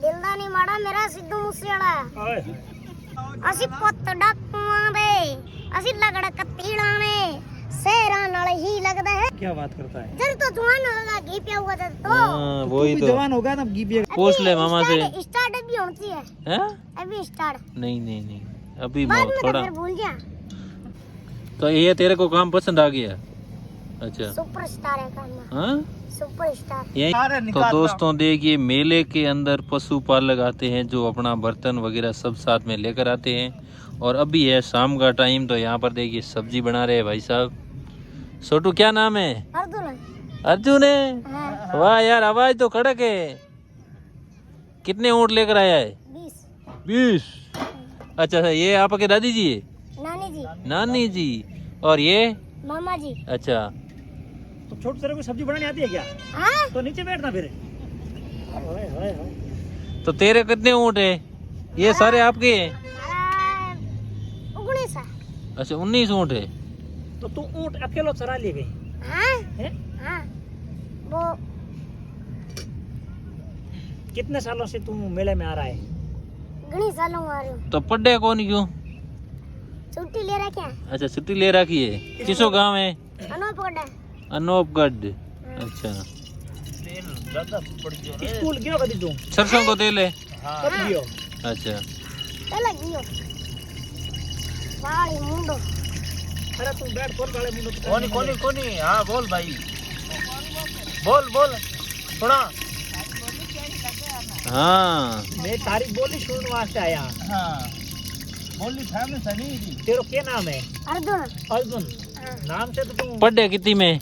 ਦਿਲਦਾ ਨਹੀਂ ਮਾੜਾ ਮੇਰਾ ਸਿੱਧੂ ਮੂਸੇ ਵਾਲਾ ਅਸੀਂ ਪੁੱਤ ਡਾਕੂਆਂ ਦੇ ਅਸੀਂ ਲਗੜ ਕੱਤੀੜਾਂ ਨੇ शेरां नाल ही लगता है। क्या बात करता है? जब तो जवान होगा घी पिया हुआ था तो वही तो जवान होगा तब घी पिएगा। पूछ ले मामा से। स्टार्ट अभी होती है हैं? अभी स्टार्ट नहीं अभी बाद में थोड़ा तो भूल जा। तो ये तेरे को काम पसंद आ गया? अच्छा सुपरस्टार है काम। हाँ सुपरस्टार। यही तो दोस्तों देखिए मेले के अंदर पशुपालक आते हैं जो अपना बर्तन वगैरह सब साथ में लेकर आते हैं। और अभी है शाम का टाइम तो यहाँ पर देखिए सब्जी बना रहे हैं भाई साहब। छोटू क्या नाम है? अर्जुन है। हाँ। वाह यार आवाज तो कड़क है। कितने ऊँट लेकर आया है? 20। अच्छा ये आपके दादी जी है? नानी जी। और ये मामा जी। अच्छा तो छोटे तेरे को सब्जी बनानी आती है क्या? हाँ? तो नीचे बैठना फिर। तो तेरे कितने ऊँट है? ये सारे आपके हैं? 19 है। अच्छा 19 ऊँट है। तो तू ऊँट अकेला चरा ले गई? हाँ? हाँ। वो कितने सालों से तू मेले में आ रहा है? घणी सालों आ रही हूँ। तो पढ़े कौन क्यों? छुट्टी ले रहा क्या? अच्छा छुट्टी ले रखी है। किसो गांव है? अनोपगढ़। अनोपगढ़। अच्छा स्कूल गयो कभी तू? सरसों को तेल है। कब गयो? अच्छा पहले गियो वाली मुंडो। अरे तू बैठ कौन वाले मुंडो? कोनी हाँ बोल भाई बोल थोड़ा। हाँ मैं तारीख बोली सुनने वास्ते आया। हाँ बोली फेमस है नहीं। तेरा क्या नाम है? अर्जुन। हाँ। नाम से तो तू पढ़े कितनी में?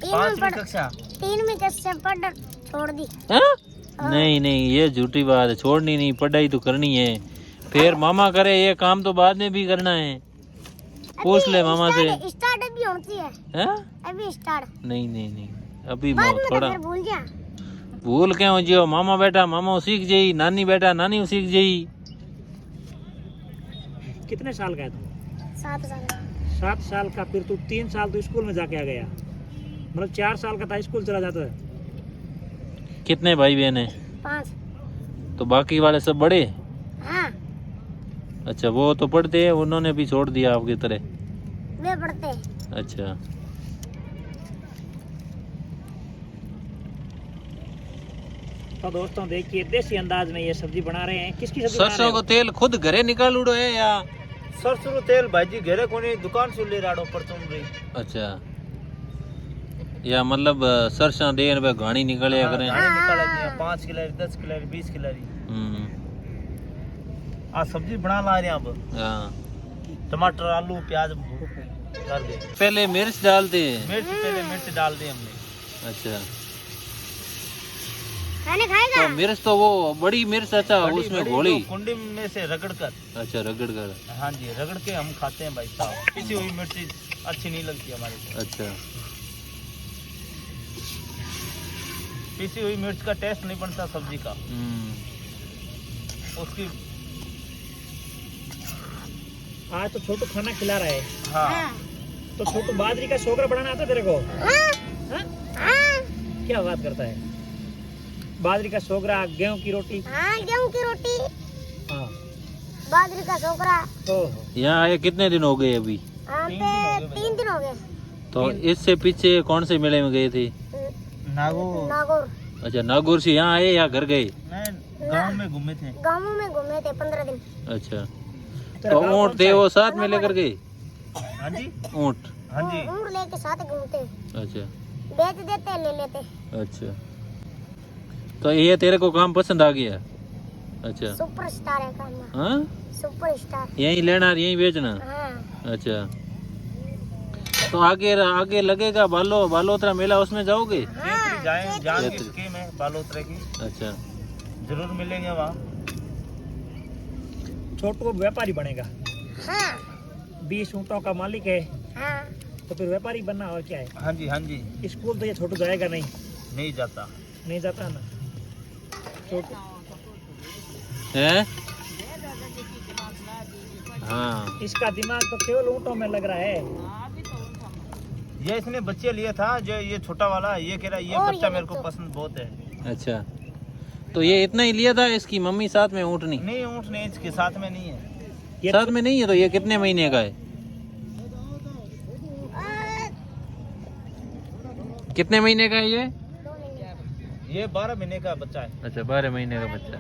5वीं कक्षा। 3वीं कक्षा पढ़ छोड़ दी। हाँ? नहीं ये झूठी बात है। छोड़नी नहीं पढ़ाई तो करनी है। फिर मामा करे ये काम तो बाद में भी करना है। पूछ ले मामा से। स्टार्ट अभी होती है। हैं? अभी स्टार्ट। नहीं अभी बाद में थोड़ा तो फिर भूल जा। भूल क्यों जियो? मामा बेटा मामा सीख जाई, नानी बेटा नानी सीख जाई। कितने साल का है तू? 7 साल। 7 साल का। फिर तू 3 साल तो स्कूल में जाके आ गया, मतलब 4 साल का था स्कूल चला जाता है। कितने भाई बहन है? 5। तो बाकी वाले सब बड़े? हाँ अच्छा वो तो पढ़ते हैं, उन्होंने भी छोड़ दिया आपकी तरह? वे पढ़ते। अच्छा तो दोस्तों देखिए देसी अंदाज में ये सब्जी बना रहे हैं। किसकी सब्जी बना रहे सरसों को तेल खुद घरे निकाल उड़ो है या? सरसों रो तेल भाजी घरे कोनी दुकान से ले राडो पर तुम रही। अच्छा या मतलब सरसों देर में घानी निकले करें। निकल 5 किलो 10 किलो 20 किलो। आ सब्जी बना ला रहे हैं अब। हाँ टमाटर आलू प्याज कर दे। पहले मिर्च डालते हैं। पहले मिर्च डाल दी हमने। अच्छा खाने खाएगा? तो मिर्च तो वो बड़ी मिर्च। अच्छा उसमें घोली कुंडी में से रगड़ कर। अच्छा रगड़ कर। हाँ जी रगड़ के हम खाते हैं भाई साहब। पिसी हुई मिर्ची अच्छी नहीं लगती हमारे को। अच्छा पिसी हुई मिर्च का टेस्ट नहीं बनता सब्जी का। उसकी आज तो छोटू खाना खिला रहा है। हाँ तो छोटू बाजरी का सोगरा बनाना आता है तेरे को? हाँ? क्या बात करता है? बाजरी का सोगरा, गेहूं की रोटी। हाँ गेहूं की रोटी, हाँ बाजरी का सोगरा। यहाँ आए कितने दिन हो गए अभी? यहाँ पे 3 दिन हो गए। तो इससे पीछे कौन से मेले में गए थे? नागौर। अच्छा नागौर से यहाँ आए या घर गए? गांव में घूमे थे। गाँव में घूमे थे 15 दिन। अच्छा तो ऊँट थे वो साथ में लेकर गए? हाँ जी ऊँट। हाँ जी ऊँट लेके साथ घूमते। अच्छा बेच देते ले लेते। अच्छा तो ये तेरे को काम पसंद आ गया? अच्छा सुपरस्टार है काम। हाँ सुपरस्टार। यही लेना यही बेचना? हाँ। अच्छा तो आगे लगेगा बालोतरा मेला, उसमें जाओगे? जाएंगे स्कीम है बालोतरा की। अच्छा जरूर मिलेंगे वहाँ। छोटू को व्यापारी बनेगा। हाँ 20 ऊँटों का मालिक है। हाँ तो फिर व्यापारी बनना और क्या है। हाँ जी स्कूल तो ये छोटू जाएगा नहीं? नहीं जाता। नहीं जाता ना छोटू। है? हाँ इसका दिमाग तो केवल ऊँटों में लग रहा है। ये इसने बच्चे लिए था जो ये छोटा वाला ये कह रहा है ये बच्चा मेरे को पसंद बहुत है। अच्छा तो ये इतना ही लिया था, इसकी मम्मी साथ में ऊँटनी नहीं, ऊँट नहीं इसके साथ में नहीं है। ये साथ में नहीं है, तो ये कितने महीने का है? कितने महीने का है ये? ये 12 महीने का बच्चा है। अच्छा 12 महीने का बच्चा।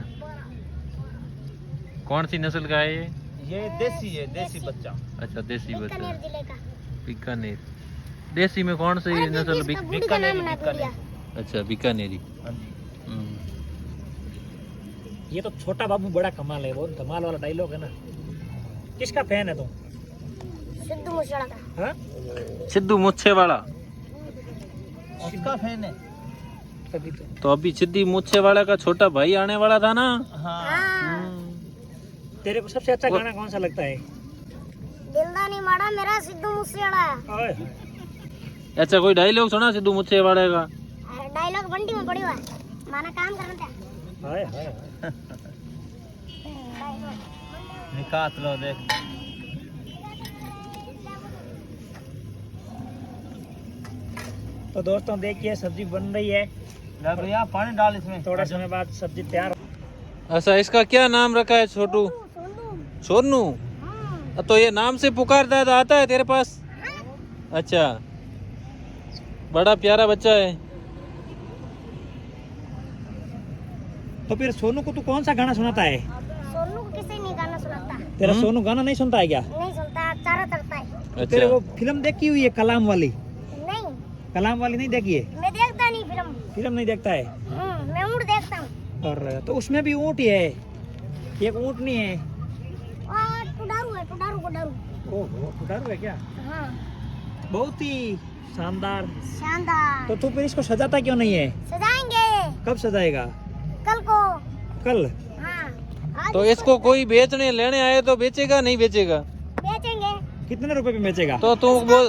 कौन सी नस्ल का है ये? ये देसी है, देसी बच्चा। अच्छा देसी बच्चा, बीकानेर जिले का। बीकानेर। देसी में कौन सी नस्ल? इसका बूढ़ी का नाम ना भूलिया। अच्छा बीकानेरी। हाँ जी। ये तो छोटा बाबू बड़ा कमाल है, बहुत कमाल वाला डायलॉग है ना। किसका फैन है तुम? सिद्धू मूसेवाला का। हाँ? सिद्धू मूछे वाला। उसका फैन है। तभी तो अभी सिद्धू मूछे वाला का छोटा भाई आने वाला था ना। हाँ। हाँ। तेरे को सबसे अच्छा गाना कौन सा लगता है? दिलदा नहीं माड़ा मेरा सिद्धू मूसेवाला। ओए अच्छा कोई डायलॉग सुना सिद्धू मूछे वाले का? डायलॉग बंटी में पड़ी हुआ है। माना काम करना था। हाय हाय हाय। निकात लो देख। तो दोस्तों देखिए सब्जी बन रही है, ले भैया पानी डाल इसमें। थोड़ा समय बाद सब्जी तैयार। अच्छा इसका क्या नाम रखा है? छोटू सोनू। तो ये नाम से पुकारता है तो आता है तेरे पास? अच्छा बड़ा प्यारा बच्चा है। तो फिर सोनू को तू कौन सा गाना सुनाता है? सोनू को किसी नहीं गाना सुनाता। तेरा सोनू गाना नहीं सुनता है क्या? नहीं सुनता, चारा तरता है। तेरे अच्छा वो फिल्म देखी हुई है कलाम वाली? नहीं, कलाम वाली नहीं देखी है? मैं देखता नहीं फिल्म। फिल्म नहीं देखता है? मैं ऊँट देखता हूँ। और तो उसमें भी ऊँट ही है, एक ऊँट नहीं है। और टुडारू है, टुडारू को डरू। ओहो टुडारू है क्या? हाँ, बहुत ही शानदार। शानदार। तो तू फिर इसको सजाता क्यों नहीं है? सजाएंगे कब सजाएगा? कल को। कल? हाँ, आज तो इसको कोई बेचने लेने आए तो बेचेगा नहीं बेचेगा? बेचेंगे। कितने रुपए में बेचेगा? तो तू बोल।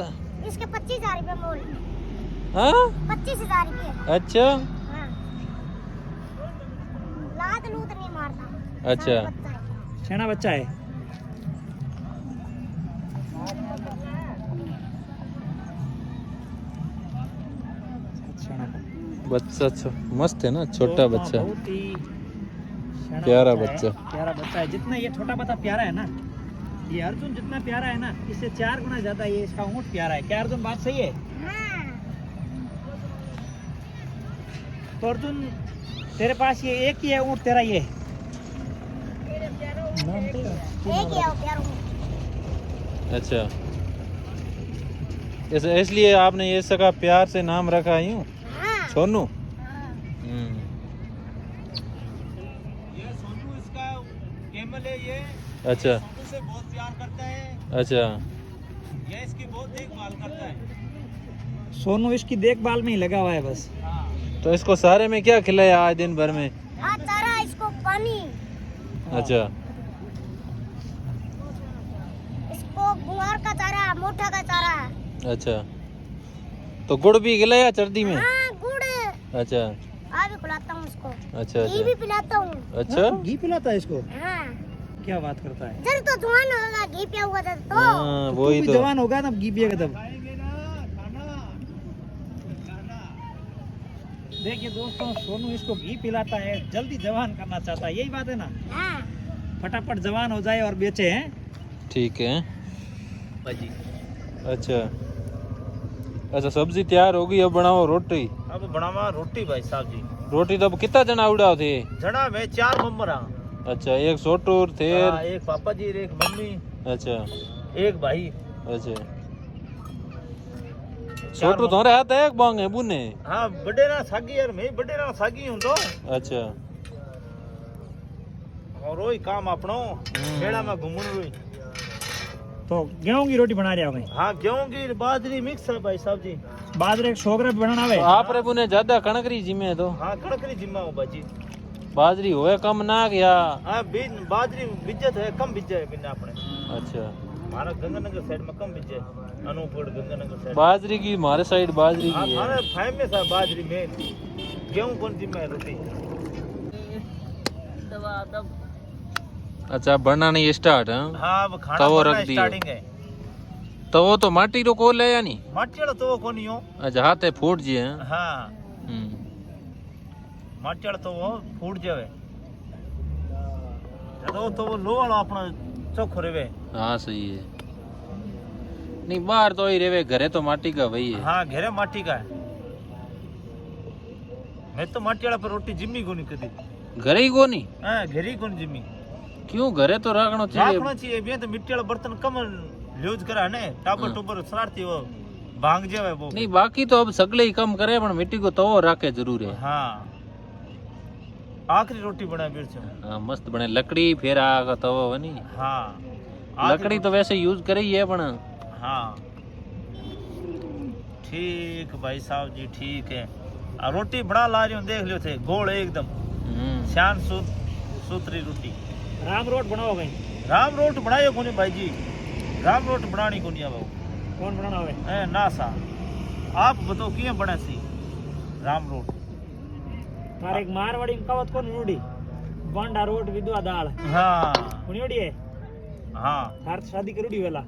इसके 25,000 रुपये मोल। हाँ 25,000 रुपये। अच्छा हाँ, लात लूत नहीं मारता। अच्छा। सारा बच्चा है। छेना बच्चा है। बच्चा मस्त है ना, छोटा बच्चा, बहुत ही छेना प्यारा है, बच्चा। प्यारा बच्चा है। जितना ये छोटा बच्चा प्यारा है ना, ये अर्जुन जितना प्यारा है ना, इससे 4 गुना ज्यादा ये इसका ऊँट प्यारा है। क्या अर्जुन बात सही है? हाँ, तो अर्जुन तेरे पास ये एक ही है ऊँट तेरा? ये नाम तेरा? एक ही है वो प्यारा ऊँट। अच्छा इसलिए आपने ये सका प्यार से नाम रखा यूं हाँ, सोनू। हाँ। ये सोनू इसका कैमल है। ये अच्छा सोनू से बहुत प्यार करता है। अच्छा ये इसकी बहुत देखभाल करता है। सोनू इसकी देखभाल में ही लगा हुआ है बस। हाँ। तो इसको सारे में क्या खिलाया आज दिन भर में? हाँ, चारा इसको पानी, अच्छा इसको गुआर का चारा, मोटा का चारा। अच्छा तो गुड़ भी खिलाया सर्दी में? हाँ, गुड़। अच्छा आ भी खिलाता हूँ उसको। अच्छा घी भी अच्छा पिलाता हूँ। अच्छा हाँ, घी पिलाता है इसको? हाँ, क्या बात करता है? जब तो जवान होगा घी पिया हुआ था तो। हाँ तू वही भी तो। जवान होगा तब घी पिएगा तब। देखिए दोस्तों, सोनू इसको घी पिलाता है, जल्दी जवान करना चाहता है, यही बात है ना? हाँ, फटाफट जवान हो जाए और बेचे हैं। ठीक है। भाजी अच्छा अच्छा सब्जी तैयार होगी, अब बनाओ रोटी। अब बनावा रोटी भाई साहब जी। रोटी तो अब कितना जना उड़ाओ थे? जड़ा में 4 मेंबर हाँ। अच्छा एक छोटू थे। एक पापा जी, एक मम्मी, अच्छा एक भाई। अच्छा छोटू तुम्हारे हाथ है एक बांग है बुने? हाँ बड़े ना सागी यार, मैं बड़े ना सागी हूँ तो। अच्छा और वही काम अपनो खेड़ा में घूमन रही। तो गेहूं की रोटी बना रहे हो? हाँ गेहूं की बाजरी मिक्स है भाई साहब जी। बाजरे 100 ग्राम बनाना है। तो आप रे बुने ज्यादा कणकरी जिम्मे तो हाँ कड़करी जिम्मा हो भाजी। बाजरी होए कम ना क्या? हाँ बीज बाजरी बिज्जत है, कम बिज्जा है बिना अपने। अच्छा हमारा गंगानगर साइड में कम बिज्जा है, अनूपगढ़ गंगानगर साइड। बाजरी की हमारे साइड बाजरी हाँ की है। हमारे फाइव में था बाजरी में। गेहूं कौन जिम्मा है रोटी। अच्छा बनना नहीं स्टार्ट है? हाँ अब खाना तवो बनना रख दिए। स्टार्टिंग है। तो वो तो माटी रो कोल है या नहीं? मटिया तो कोनी हो। अच्छा हाथ है फूट जी है। हाँ माटी वाला तो वो फूट जावे तो वो लो वाला अपना चोखो रेवे। हाँ सही है। नहीं बाहर तो ही रेवे, घरे तो माटी का वही है। हाँ घेरे माटी का है। मैं तो माटी वाला पर रोटी जिम्मी को नहीं कदी। घरे ही को नहीं? हाँ घेरी को नहीं जिम्मी। क्यों? घरे तो रखना चाहिए। रखना चाहिए भी तो मिट्टी वाला बर्तन कम यूज करा ने टाबर टूबर सरारती वो भांग जावे वो। नहीं बाकी तो अब सगले ही कम करे, पर मिट्टी को तवो रखे जरूर है। हाँ आखिरी रोटी बना मिर्च। हाँ मस्त बने। लकड़ी फिर आगा तवो बनी। हाँ लकड़ी तो वैसे यूज करे ही है पण। हाँ ठीक भाई साहब जी ठीक है। रोटी बना ला रही हूँ देख लियो थे गोल एकदम शान सूत्री रोटी। राम रोट बनाओ कहीं? राम रोट बनाइयो कोनी भाई जी, राम रोट बनानी कोनी आवे। कौन बनाना होवे? ए ना सा आप बताओ किया बना सी राम रोट? मारे एक मारवाड़ी में कवत कोन रूडी बांडा रोट विधवा दाल। हाँ उनियोड़ी है। हाँ थार शादी करूडी वेला?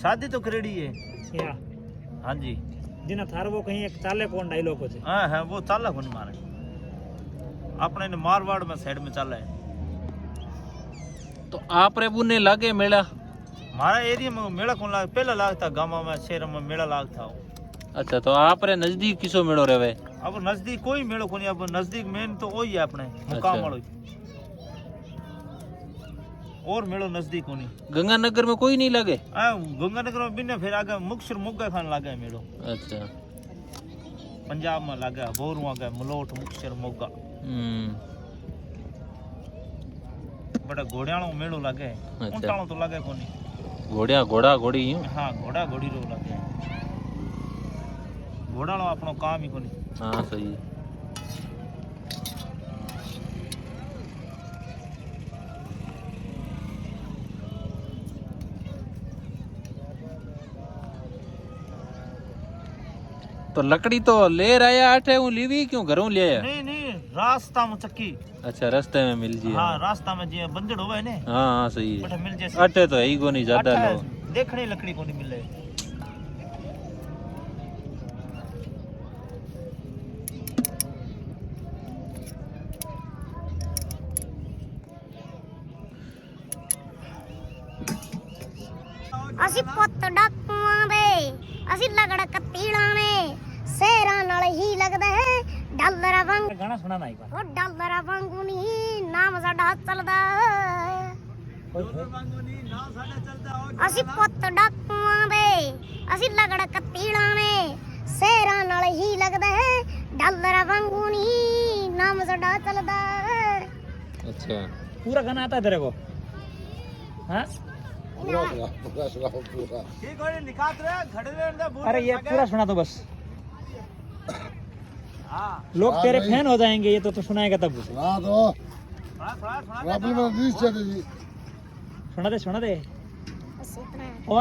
शादी तो करेड़ी है। या हाँ जी जिना थार वो कहीं एक चाले कौन डायलॉग हो छे? हाँ है वो चाला कोनी मारे अपने ने मारवाड़ में साइड में चाला है। तो आप रे बुने लागे मेला? हमारा एरिया में मेला कौन लाग पहला लागता गाँव में शहर में मेला लागता। अच्छा तो आप रे नजदीक किसो मेड़ो रेवे? अब नजदीक कोई मेलो कोनी। अब नजदीक मेन तो वही है अपने मुकाम वालो और मेलो नजदीक कोनी। गंगानगर में कोई नहीं लागे? गंगानगर में बिना फिर आगे मुक्सर मुग्गा खान लागे मेलो। अच्छा पंजाब में लागे बोरू आगे मलोट मुक्सर मुग्गा बड़ा घोड़ियालो मेलो लागे। ऊंटालो तो लागे कोनी। घोड़िया घोड़ा घोड़ी यूं? हाँ घोड़ा घोड़ी रो लागे। घोड़ालो अपनो काम ही कोनी। हाँ सही है। तो लकड़ी तो ले आया आठे हूँ लीवी क्यों घरों ले आया? नहीं नहीं रास्ता में चक्की। अच्छा रास्ते में मिल जी? हाँ रास्ता में जी बंजड़ होवे ने। हाँ हाँ सही है। बट मिल जैसे अटे तो है ही को नहीं ज्यादा लो। देखने लकड़ी को नहीं मिले। ਅਸੀਂ ਪੁੱਤ ਡਾਕੂਆਂ ਦੇ ਅਸੀਂ ਲਗੜ ਕੱਤੀੜਾਂ ਨੇ ਸ਼ੇਰਾਂ ਨਾਲ ਹੀ ਲੱਗਦਾ ਹੈ ਡਾਲਰ ਵਾਂਗ। गाना सुना ना एक बार। ਉਹ ਡਾਲਰ ਵਾਂਗੂ ਨਹੀਂ ਨਾਮ ਸਾਡਾ ਚੱਲਦਾ। ਅਸੀਂ ਪੁੱਤ ਡਾਕੂਆਂ ਦੇ ਅਸੀਂ ਲਗੜ ਕੱਤੀੜਾਂ ਨੇ ਸ਼ੇਰਾਂ ਨਾਲ ਹੀ ਲੱਗਦਾ ਹੈ ਡਾਲਰ ਵਾਂਗੂ ਨਹੀਂ ਨਾਮ ਸਾਡਾ ਚੱਲਦਾ। अच्छा पूरा गाना आता है तेरे को? हाँ अरे ये पूरा सुना दो बस। लोग तेरे फैन हो जाएंगे ये तो सुनाएगा तब। सुना दे। ਅਸੀਂ ਇਤਨਾ और